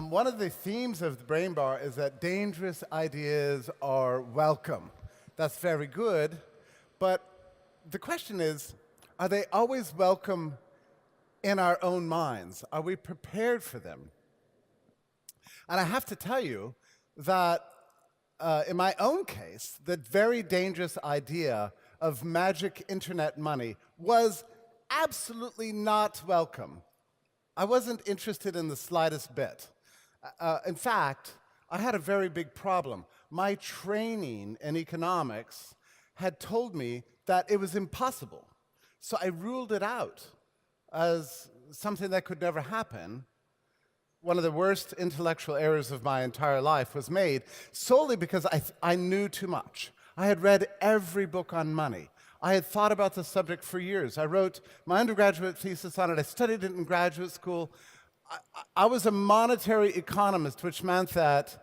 One of the themes of the Brain Bar is that dangerous ideas are welcome. That's very good, but the question is, are they always welcome in our own minds? Are we prepared for them? And I have to tell you that in my own case, the very dangerous idea of magic internet money was absolutely not welcome. I wasn't interested in the slightest bit. In fact, I had a very big problem. My training in economics had told me that it was impossible. So I ruled it out as something that could never happen. One of the worst intellectual errors of my entire life was made solely because I knew too much. I had read every book on money. I had thought about the subject for years. I wrote my undergraduate thesis on it. I studied it in graduate school. I was a monetary economist, which meant that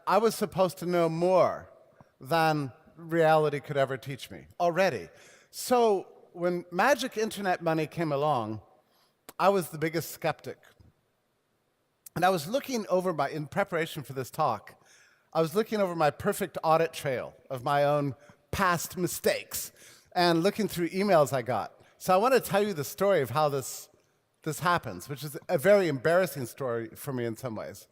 I was supposed to know more than reality could ever teach me already. So when magic internet money came along, I was the biggest skeptic. And I was looking over in preparation for this talk, I was looking over my perfect audit trail of my own past mistakes and looking through emails I got. So I want to tell you the story of how this happens, which is a very embarrassing story for me in some ways.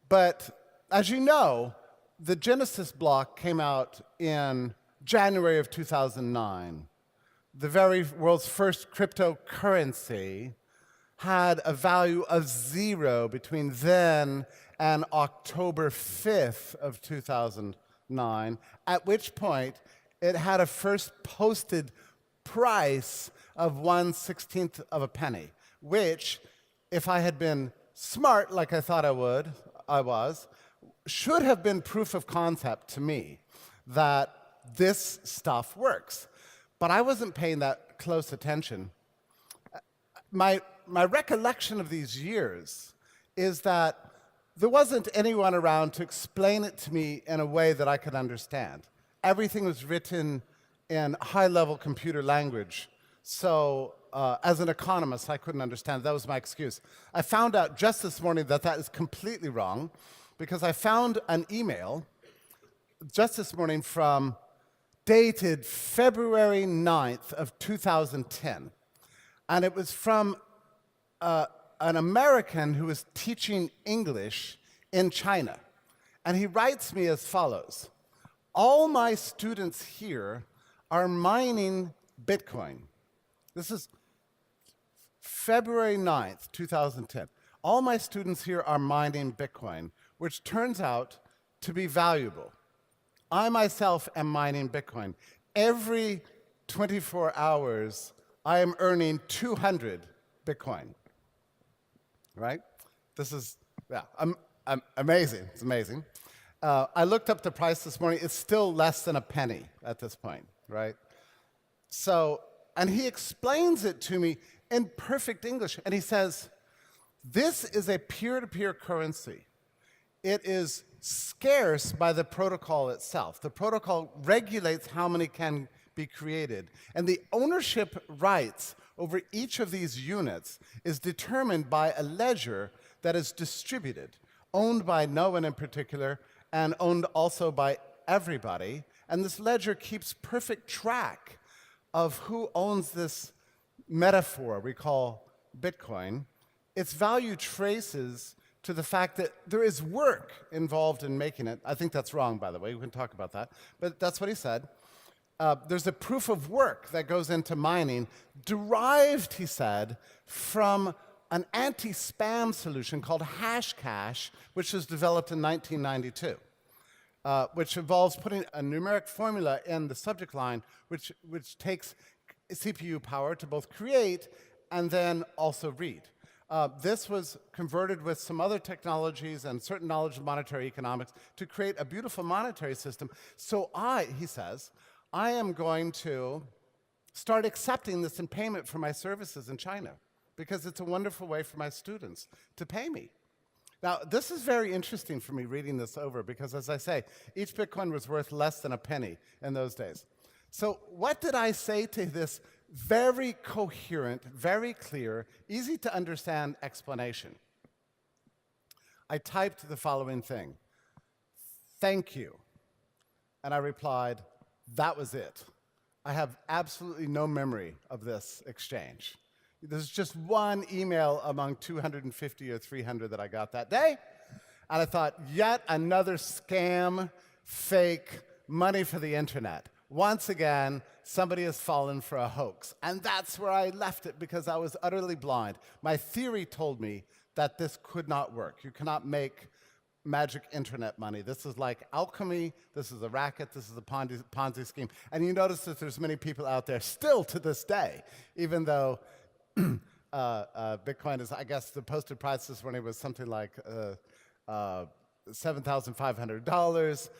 But as you know, the Genesis block came out in January of 2009. The very world's first cryptocurrency had a value of 0 between then and October 5th of 2009, at which point it had a first posted price of 1/16th of a penny, which, if I had been smart like I thought I was, should have been proof of concept to me that this stuff works. But I wasn't paying that close attention. My recollection of these years is that there wasn't anyone around to explain it to me in a way that I could understand. Everything was written in high-level computer language. So as an economist, I couldn't understand. That was my excuse. I found out just this morning that that is completely wrong, because I found an email just this morning dated February 9th of 2010. And it was from an American who was teaching English in China. And he writes me as follows: all my students here are mining Bitcoin. This is February 9th, 2010. All my students here are mining Bitcoin, which turns out to be valuable. I myself am mining Bitcoin. Every 24 hours, I am earning 200 Bitcoin. Right? This is, yeah, amazing. It's amazing. I looked up the price this morning. It's still less than a penny at this point, right? So, and he explains it to me in perfect English. And he says, this is a peer-to-peer currency. It is scarce by the protocol itself. The protocol regulates how many can be created. And the ownership rights over each of these units is determined by a ledger that is distributed, owned by no one in particular, and owned also by everybody. And this ledger keeps perfect track of who owns this metaphor we call Bitcoin. Its value traces to the fact that there is work involved in making it. I think that's wrong, by the way. We can talk about that. But that's what he said. There's a proof of work that goes into mining, derived, he said, from an anti-spam solution called Hashcash, which was developed in 1992, which involves putting a numeric formula in the subject line, which takes CPU power to both create and then also read. This was converted with some other technologies and certain knowledge of monetary economics to create a beautiful monetary system. So he says, I am going to start accepting this in payment for my services in China, because it's a wonderful way for my students to pay me. Now, this is very interesting for me reading this over, because as I say, each Bitcoin was worth less than a penny in those days. So what did I say to this very coherent, very clear, easy to understand explanation? I typed the following thing: "Thank you." And I replied, "That was it." I have absolutely no memory of this exchange. There's just one email among 250 or 300 that I got that day. And I thought, yet another scam, fake, money for the internet. Once again, somebody has fallen for a hoax. And that's where I left it because I was utterly blind. My theory told me that this could not work. You cannot make magic internet money. This is like alchemy, this is a racket, this is a Ponzi scheme. And you notice that there's many people out there still to this day, even though Bitcoin is, I guess the posted price this morning was something like $7,500.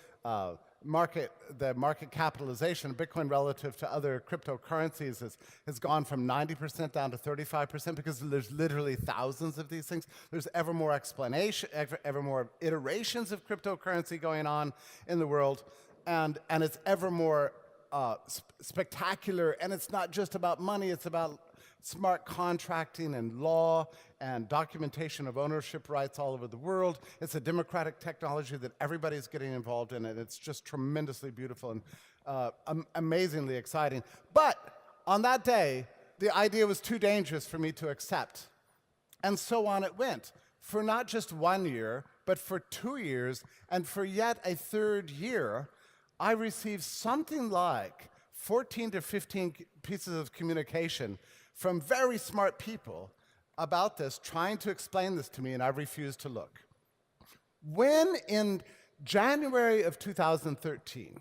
The market capitalization of Bitcoin relative to other cryptocurrencies has gone from 90% down to 35% because there's literally thousands of these things. There's ever more explanation, ever more iterations of cryptocurrency going on in the world, and it's ever more spectacular. And it's not just about money; it's about smart contracting and law and documentation of ownership rights all over the world. It's a democratic technology that everybody's getting involved in, and it's just tremendously beautiful and amazingly exciting. But on that day, the idea was too dangerous for me to accept. And so on it went, for not just 1 year, but for 2 years, and for yet a third year, I received something like 14 to 15 pieces of communication from very smart people about this, trying to explain this to me, and I refused to look. When in January of 2013,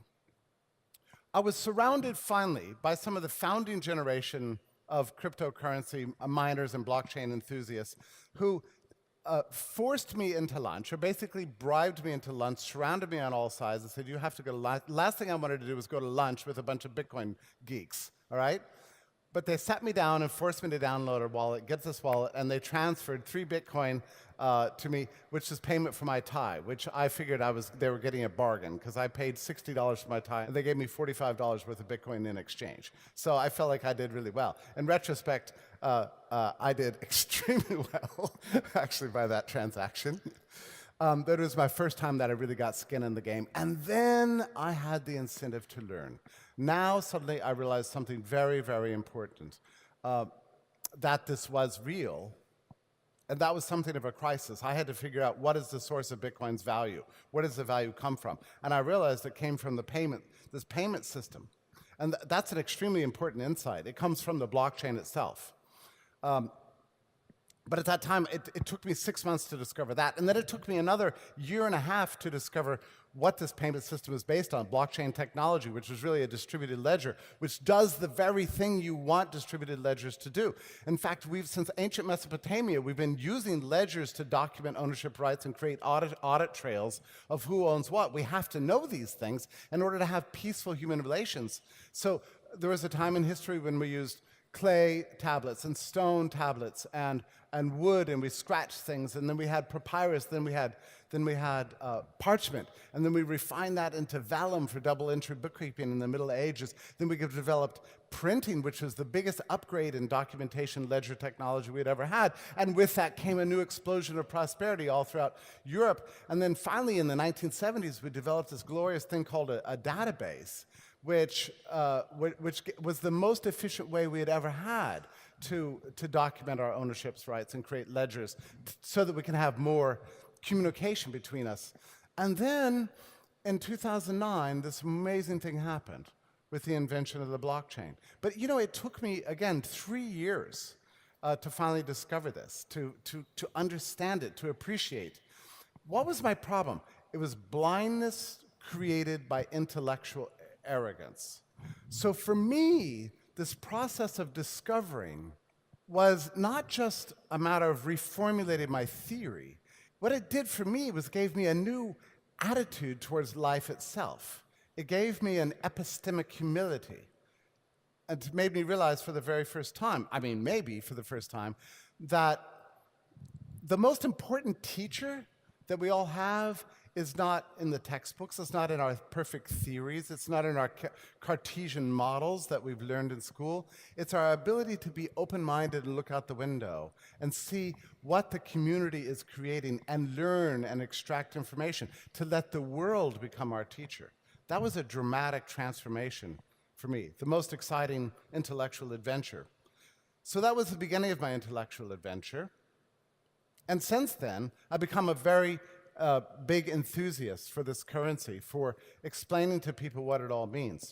I was surrounded finally by some of the founding generation of cryptocurrency miners and blockchain enthusiasts who forced me into lunch, or basically bribed me into lunch, surrounded me on all sides, and said, "You have to go to lunch." Last thing I wanted to do was go to lunch with a bunch of Bitcoin geeks, all right? But they sat me down and forced me to download a wallet, get this wallet, and they transferred 3 Bitcoin to me, which is payment for my tie, which I figured they were getting a bargain because I paid $60 for my tie, and they gave me $45 worth of Bitcoin in exchange. So I felt like I did really well. In retrospect, I did extremely well, actually, by that transaction. That was my first time that I really got skin in the game. And then I had the incentive to learn. Now, suddenly, I realized something very, very important, that this was real, and that was something of a crisis. I had to figure out what is the source of Bitcoin's value? Where does the value come from? And I realized it came from this payment system. And that's an extremely important insight. It comes from the blockchain itself. But at that time, it took me 6 months to discover that. And then it took me another 1.5 years to discover what this payment system is based on, blockchain technology, which is really a distributed ledger, which does the very thing you want distributed ledgers to do. In fact, since ancient Mesopotamia, we've been using ledgers to document ownership rights and create audit trails of who owns what. We have to know these things in order to have peaceful human relations. So there was a time in history when we used clay tablets and stone tablets and wood, and we scratched things, and then we had papyrus, then we had parchment, and then we refined that into vellum for double-entry bookkeeping in the Middle Ages. Then we developed printing, which was the biggest upgrade in documentation ledger technology we had ever had, and with that came a new explosion of prosperity all throughout Europe. And then finally in the 1970s, we developed this glorious thing called a database, which was the most efficient way we had ever had to document our ownership's rights and create ledgers so that we can have more communication between us. And then in 2009, this amazing thing happened with the invention of the blockchain. But you know, it took me, again, 3 years to finally discover this, to understand it, to appreciate. What was my problem? It was blindness created by intellectual arrogance. So for me, this process of discovering was not just a matter of reformulating my theory. What it did for me was gave me a new attitude towards life itself. It gave me an epistemic humility. And it made me realize for the very first time, maybe for the first time, that the most important teacher that we all have is not in the textbooks, it's not in our perfect theories, it's not in our Cartesian models that we've learned in school. It's our ability to be open-minded and look out the window and see what the community is creating and learn and extract information to let the world become our teacher. That was a dramatic transformation for me, the most exciting intellectual adventure. So that was the beginning of my intellectual adventure. And since then, I've become a very big enthusiast for this currency, for explaining to people what it all means.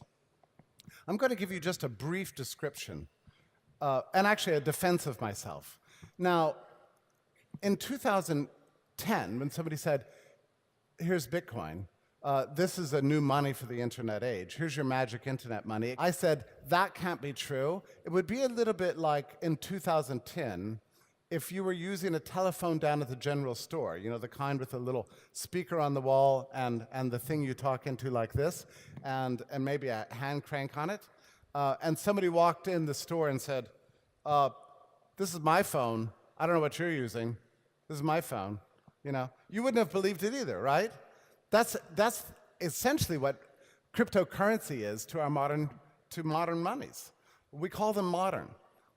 I'm going to give you just a brief description, and actually a defense of myself. Now, in 2010, when somebody said, here's Bitcoin, this is a new money for the internet age, here's your magic internet money, I said, that can't be true. It would be a little bit like in 2010, if you were using a telephone down at the general store, you know, the kind with a little speaker on the wall and the thing you talk into like this, and maybe a hand crank on it, and somebody walked in the store and said, this is my phone, I don't know what you're using, this is my phone, you know, you wouldn't have believed it either, right? That's essentially what cryptocurrency is to modern monies. We call them modern.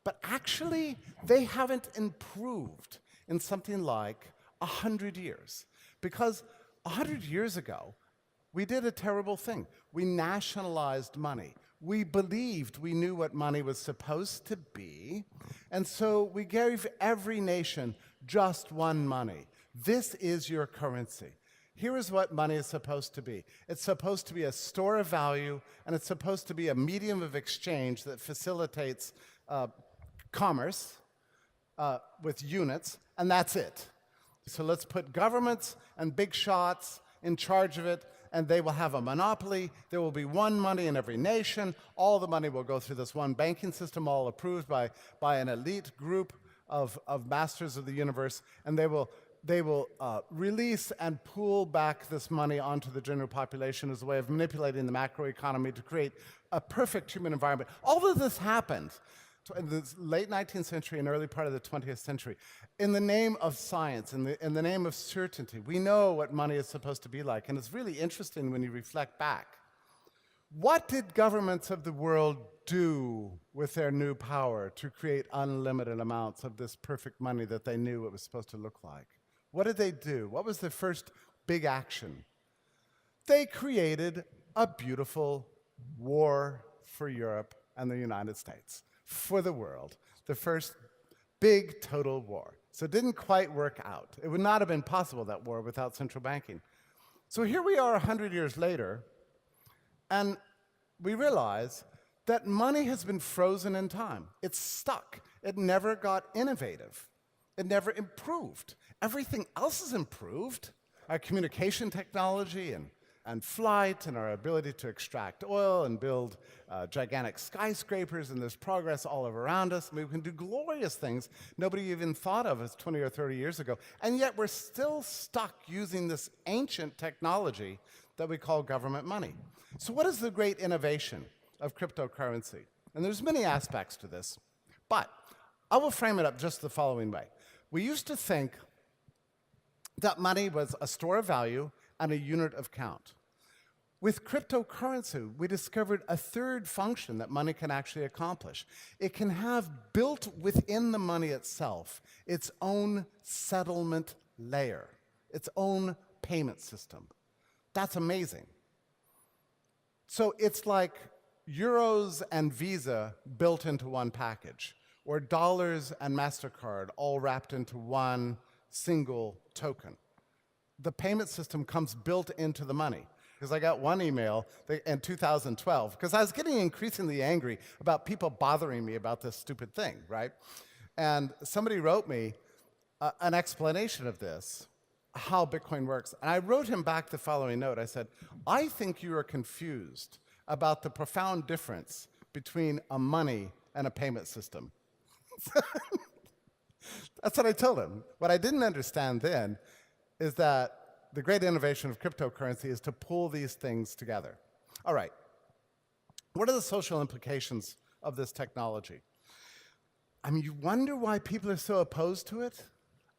But actually, they haven't improved in something like 100 years. Because 100 years ago, we did a terrible thing. We nationalized money. We believed we knew what money was supposed to be, and so we gave every nation just one money. This is your currency. Here is what money is supposed to be. It's supposed to be a store of value, and it's supposed to be a medium of exchange that facilitates commerce with units, and that's it. So let's put governments and big shots in charge of it, and they will have a monopoly. There will be one money in every nation. All the money will go through this one banking system, all approved by an elite group of masters of the universe, and they will release and pool back this money onto the general population as a way of manipulating the macroeconomy to create a perfect human environment. All of this happened in the late 19th century and early part of the 20th century. In the name of science, in the name of certainty, we know what money is supposed to be like, and it's really interesting when you reflect back. What did governments of the world do with their new power to create unlimited amounts of this perfect money that they knew it was supposed to look like? What did they do? What was their first big action? They created a beautiful war for Europe and the United States, for the world, the first big total war. So it didn't quite work out. It would not have been possible, that war, without central banking. So here we are 100 years later, and we realize that money has been frozen in time. It's stuck. It never got innovative. It never improved. Everything else is improved. Our communication technology and flight and our ability to extract oil and build gigantic skyscrapers, and there's progress all around us. We can do glorious things nobody even thought of as 20 or 30 years ago, and yet we're still stuck using this ancient technology that we call government money. So what is the great innovation of cryptocurrency? And there's many aspects to this, but I will frame it up just the following way. We used to think that money was a store of value and a unit of count. With cryptocurrency, we discovered a third function that money can actually accomplish. It can have built within the money itself its own settlement layer, its own payment system. That's amazing. So it's like euros and Visa built into one package, or dollars and MasterCard all wrapped into one single token. The payment system comes built into the money. Because I got one email in 2012, because I was getting increasingly angry about people bothering me about this stupid thing, right? And somebody wrote me an explanation of this, how Bitcoin works. And I wrote him back the following note. I said, I think you are confused about the profound difference between a money and a payment system. That's what I told him. What I didn't understand then is that the great innovation of cryptocurrency is to pull these things together. All right, what are the social implications of this technology? I mean, you wonder why people are so opposed to it?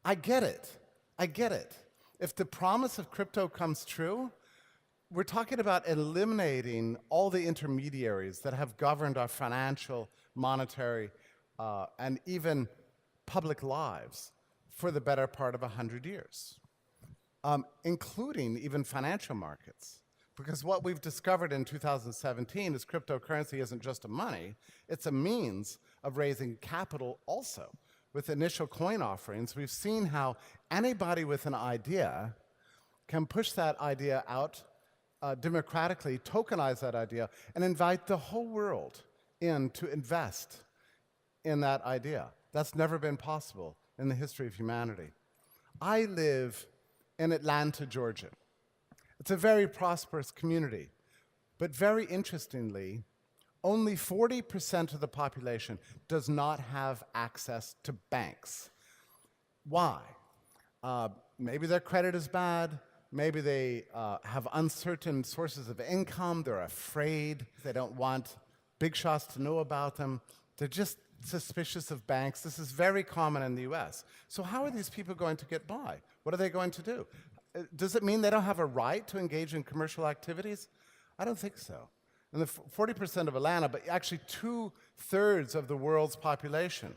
I get it. I get it. If the promise of crypto comes true, we're talking about eliminating all the intermediaries that have governed our financial, monetary, and even public lives for the better part of 100 years, including even financial markets. Because what we've discovered in 2017 is cryptocurrency isn't just a money, it's a means of raising capital also. With initial coin offerings, we've seen how anybody with an idea can push that idea out democratically, tokenize that idea, and invite the whole world in to invest in that idea. That's never been possible in the history of humanity. I live in Atlanta, Georgia. It's a very prosperous community, but very interestingly, only 40% of the population does not have access to banks. Why? Maybe their credit is bad, maybe they have uncertain sources of income, they're afraid, they don't want big shots to know about them, they're just suspicious of banks. This is very common in the US. So how are these people going to get by? What are they going to do? Does it mean they don't have a right to engage in commercial activities? I don't think so. And the 40% of Atlanta, but actually 2/3 of the world's population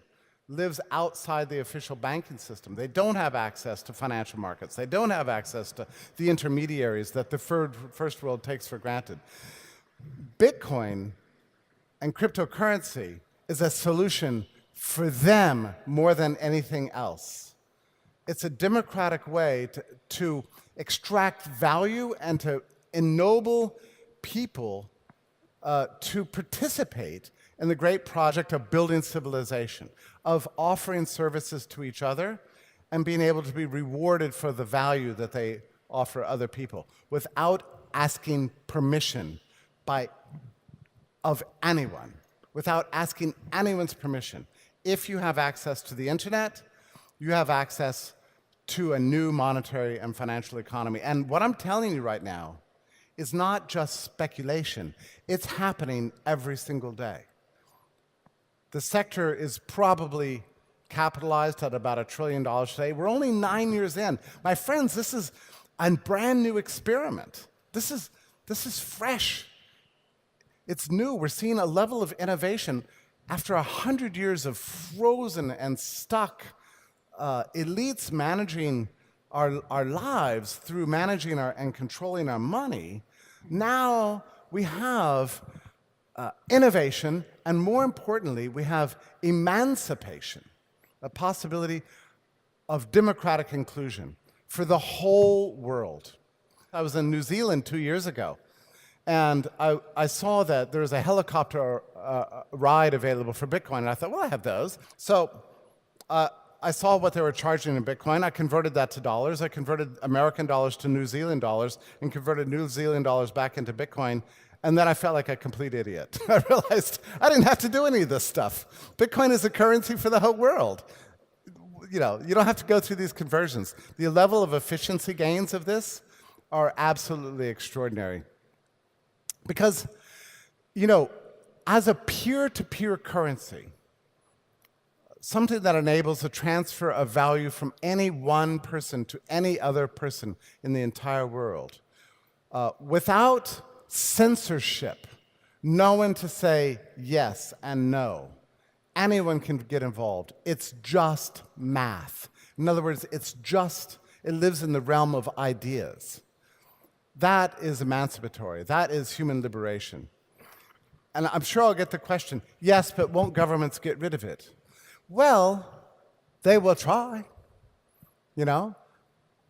lives outside the official banking system. They don't have access to financial markets. They don't have access to the intermediaries that the first world takes for granted. Bitcoin and cryptocurrency is a solution for them more than anything else. It's a democratic way to extract value and to ennoble people to participate in the great project of building civilization, of offering services to each other and being able to be rewarded for the value that they offer other people without asking permission of anyone, without asking anyone's permission. If you have access to the internet, you have access to a new monetary and financial economy. And what I'm telling you right now is not just speculation. It's happening every single day. The sector is probably capitalized at about $1 trillion today. We're only 9 years in. My friends, this is a brand new experiment. This is fresh. It's new. We're seeing a level of innovation after 100 years of frozen and stuck elites managing our lives through managing and controlling our money. Now we have innovation, and more importantly, we have emancipation, a possibility of democratic inclusion for the whole world. I was in New Zealand 2 years ago, and I saw that there was a helicopter ride available for Bitcoin, and I thought, well, I have those. So I saw what they were charging in Bitcoin. I converted that to dollars. I converted American dollars to New Zealand dollars and converted New Zealand dollars back into Bitcoin. And then I felt like a complete idiot. I realized I didn't have to do any of this stuff. Bitcoin is a currency for the whole world. You know, you don't have to go through these conversions. The level of efficiency gains of this are absolutely extraordinary. Because, you know, as a peer-to-peer currency, something that enables the transfer of value from any one person to any other person in the entire world, without censorship, no one to say yes and no. Anyone can get involved. It's just math. In other words, it lives in the realm of ideas. That is emancipatory. That is human liberation. And I'm sure I'll get the question, yes, but won't governments get rid of it? Well, they will try, you know.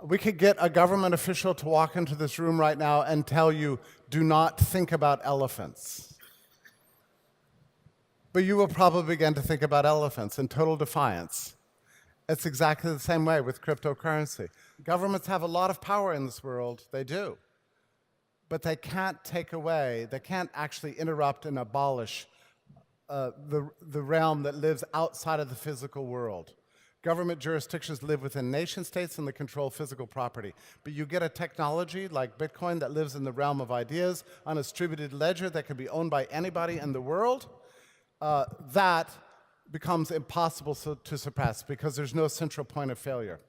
We could get a government official to walk into this room right now and tell you, do not think about elephants. But you will probably begin to think about elephants in total defiance. It's exactly the same way with cryptocurrency. Governments have a lot of power in this world, they do. But they can't take away, they can't actually interrupt and abolish the realm that lives outside of the physical world. Government jurisdictions live within nation states and they control physical property. But you get a technology like Bitcoin that lives in the realm of ideas on a distributed ledger that can be owned by anybody in the world, that becomes impossible to suppress because there's no central point of failure.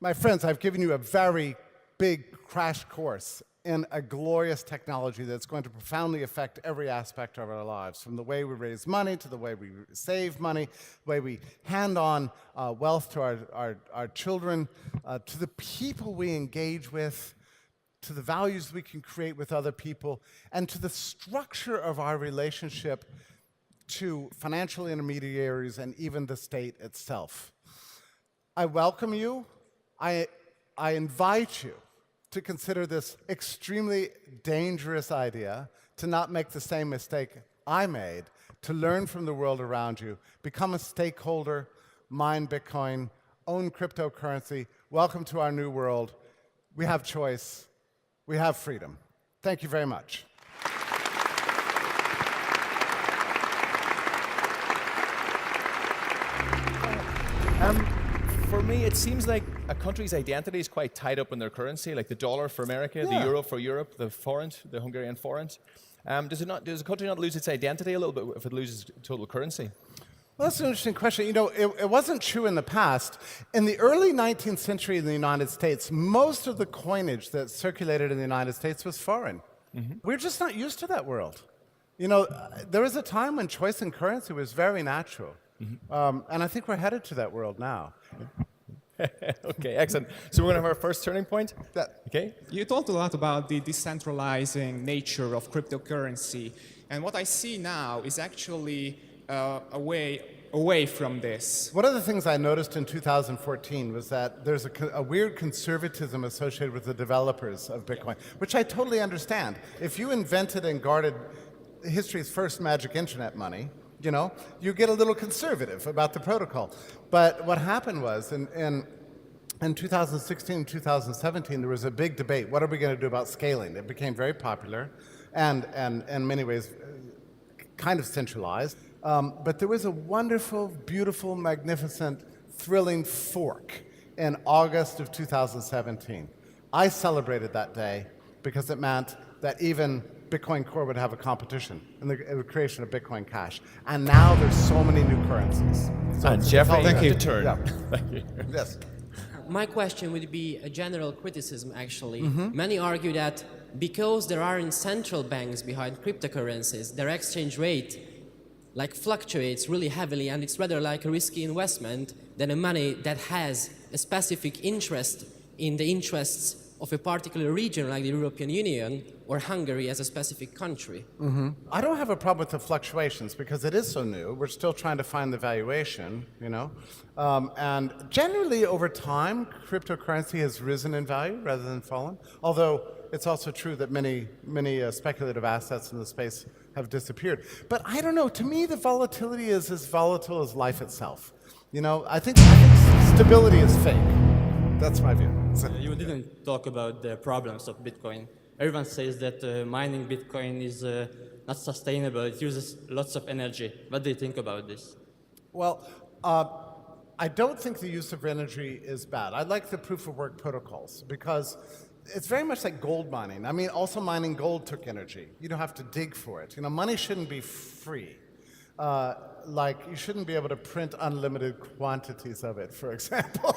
My friends, I've given you a very big crash course in a glorious technology that's going to profoundly affect every aspect of our lives, from the way we raise money to the way we save money, the way we hand on wealth to our children, to the people we engage with, to the values we can create with other people, and to the structure of our relationship to financial intermediaries and even the state itself. I welcome you. I invite you to consider this extremely dangerous idea, to not make the same mistake I made, to learn from the world around you, become a stakeholder, mine Bitcoin, own cryptocurrency. Welcome to our new world. We have choice. We have freedom. Thank you very much. For me, it seems like a country's identity is quite tied up in their currency, like the dollar for America, the euro for Europe, the forint, the Hungarian forint. Does a country not lose its identity a little bit if it loses total currency? Well, that's an interesting question. You know, it wasn't true in the past. In the early 19th century in the United States, most of the coinage that circulated in the United States was foreign. We're just not used to that world. You know, there was a time when choice in currency was very natural. And I think we're headed to that world now. Okay, excellent. So we're going to have our first turning point. Okay. You talked a lot about the decentralizing nature of cryptocurrency. And what I see now is actually a way away from this. One of the things I noticed in 2014 was that there's a weird conservatism associated with the developers of Bitcoin, which I totally understand. If you invented and guarded history's first magic internet money, you know, you get a little conservative about the protocol. But what happened was in 2016, 2017, there was a big debate. What are we going to do about scaling? It became very popular and in many ways kind of centralized. But there was a wonderful, beautiful, magnificent, thrilling fork in August of 2017. I celebrated that day because it meant that even Bitcoin Core would have a competition in the creation of Bitcoin Cash. And now there's so many new currencies. So And Jeffrey, thank you you. have to turn. Yeah. Thank you. Yes. My question would be a general criticism, actually. Many argue that because there aren't central banks behind cryptocurrencies, their exchange rate fluctuates really heavily, and it's rather like a risky investment than a money that has a specific interest in the interests of a particular region like the European Union or Hungary as a specific country. I don't have a problem with the fluctuations because it is so new. We're still trying to find the valuation, you know. And generally over time, cryptocurrency has risen in value rather than fallen. Although it's also true that many speculative assets in the space have disappeared. But I don't know, to me the volatility is as volatile as life itself. You know, I think stability is fake. That's my view. You didn't talk about the problems of Bitcoin. Everyone says that mining Bitcoin is not sustainable. It uses lots of energy. What do you think about this? Well, I don't think the use of energy is bad. I like the proof of work protocols because it's very much like gold mining. I mean, also mining gold took energy. You don't have to dig for it. You know, money shouldn't be free. Like, you shouldn't be able to print unlimited quantities of it, for example.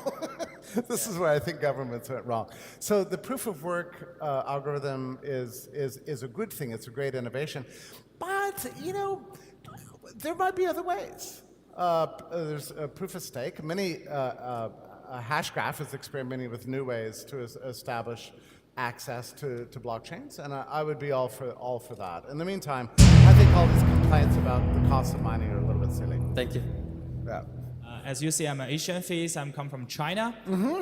This is where I think governments went wrong. So the proof of work algorithm is a good thing. It's a great innovation. But, you know, there might be other ways. There's a proof of stake. Hashgraph is experimenting with new ways to establish access to blockchains, and I would be all for that. In the meantime, I think all these complaints about the cost of mining are a little bit silly. Thank you. Yeah. As you see, I'm an Asian face. I come from China,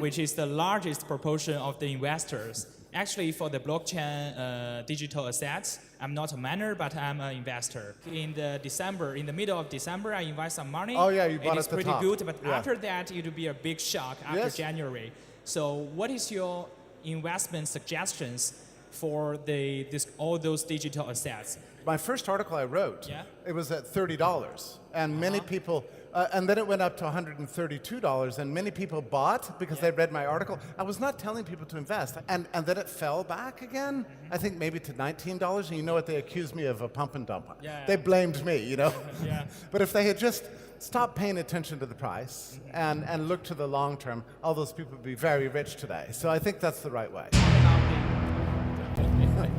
which is the largest proportion of the investors. Actually, for the blockchain digital assets, I'm not a miner, but I'm an investor. In the middle of December, I invest some money. Oh yeah, you bought it is at the pretty top. good, but Yeah. after that, it will be a big shock after Yes. January. So what is your investment suggestions for all those digital assets. My first article I wrote, Yeah. it was at $30, and many people, and then it went up to $132, and many people bought because they read my article. I was not telling people to invest, and then it fell back again, I think maybe to $19, and you know what, they accused me of a pump and dump. Yeah. They blamed me, you know? Yeah. But if they had just stopped paying attention to the price and looked to the long term, all those people would be very rich today. So I think that's the right way.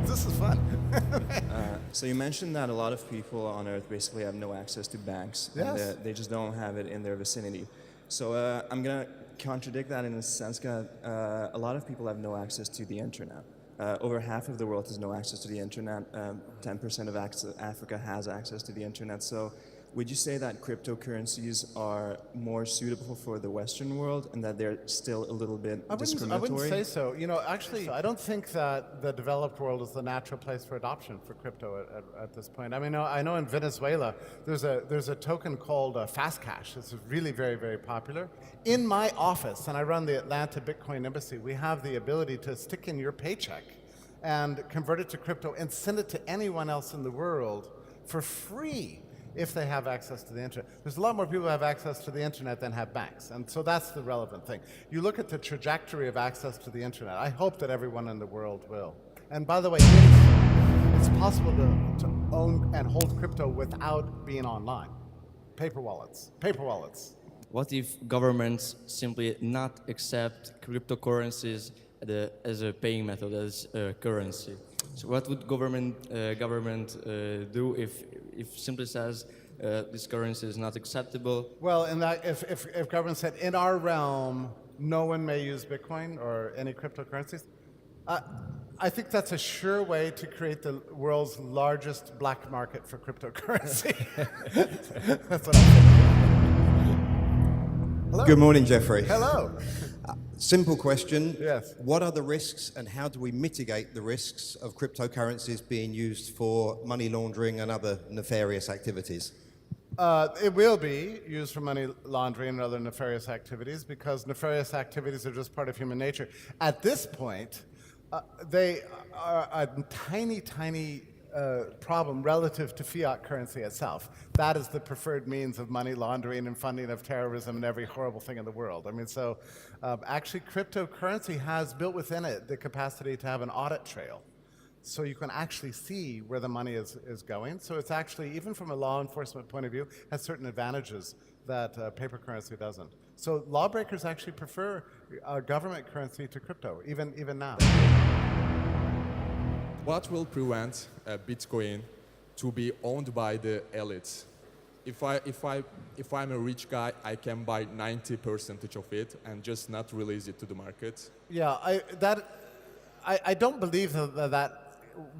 This is fun. So you mentioned that a lot of people on Earth basically have no access to banks. Yes. And they just don't have it in their vicinity. So I'm going to contradict that in a sense that a lot of people have no access to the internet. Over half of the world has no access to the internet. 10% of Africa has access to the internet. So would you say that cryptocurrencies are more suitable for the Western world and that they're still a little bit discriminatory? I wouldn't say so. You know, actually, I don't think that the developed world is the natural place for adoption for crypto at this point. I mean, I know in Venezuela, there's a token called Fast Cash. It's really very, very popular. In my office, and I run the Atlanta Bitcoin Embassy, we have the ability to stick in your paycheck and convert it to crypto and send it to anyone else in the world for free, if they have access to the internet. There's a lot more people who have access to the internet than have banks, and so that's the relevant thing. You look at the trajectory of access to the internet. I hope that everyone in the world will. And by the way, it's possible to own and hold crypto without being online. Paper wallets. What if governments simply not accept cryptocurrencies as a paying method, as a currency? So what would government do if simply says this currency is not acceptable? Well, in that, if government said in our realm no one may use Bitcoin or any cryptocurrencies, I think that's a sure way to create the world's largest black market for cryptocurrency. That's what I think. Hello. Good morning, Jeffrey. Hello. Simple question. Yes. What are the risks and how do we mitigate the risks of cryptocurrencies being used for money laundering and other nefarious activities? It will be used for money laundering and other nefarious activities because nefarious activities are just part of human nature. At this point, they are a tiny problem relative to fiat currency itself. That is the preferred means of money laundering and funding of terrorism and every horrible thing in the world. I mean, so actually cryptocurrency has built within it the capacity to have an audit trail. So you can actually see where the money is going. So it's actually, even from a law enforcement point of view, has certain advantages that paper currency doesn't. So lawbreakers actually prefer government currency to crypto, even now. What will prevent Bitcoin to be owned by the elites? If I'm a rich guy, I can buy 90% of it and just not release it to the market. Yeah, I don't believe that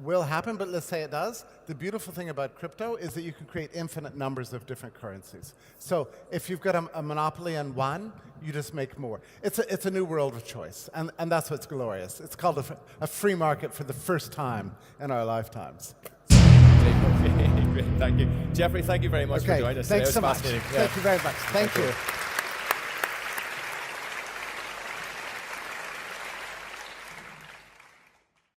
will happen, but let's say it does. The beautiful thing about crypto is that you can create infinite numbers of different currencies. So if you've got a monopoly on one, you just make more. It's a new world of choice, and that's what's glorious. It's called a free market for the first time in our lifetimes. Great. Thank you. Jeffrey, thank you very much for joining us today. Thanks so much. Fascinating. Thank you very much. Thank you.